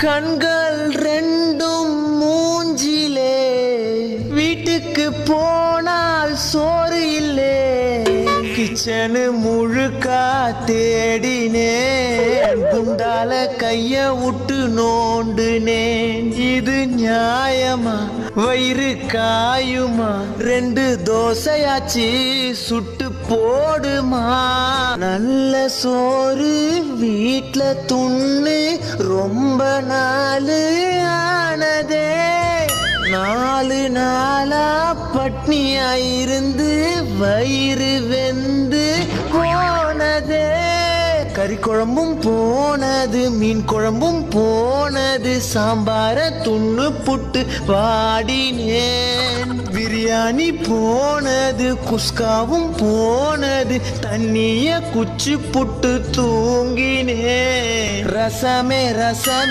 கண்கள் ரெண்டும் மூஞ்சிலே, வீட்டுக்கு போனால் சோறு இல்லே. கிச்சனு முழுக்கா தேடினேன், குண்டால கைய விட்டு நோண்டுனேன். இது நியாயமா? வயிறு காயுமா? 2 தோசையாச்சு சுட்டு போடுமா? நல்ல சோறு வீட்ல துண்ணு ரொம்ப நாளு ஆனதே. 4 நாளா பட்னியா இருந்து வயிறு வெந்து போனதே. கறி குழம்பும் போனது, மீன் குழம்பும் போனது, சாம்பார துண்ணு புட்டு பாடினேன். பிரியாணி போனது, குஸ்காவும் போனது, தண்ணிய குச்சி புட்டு தூங்கினேன். ரசமே ரசம்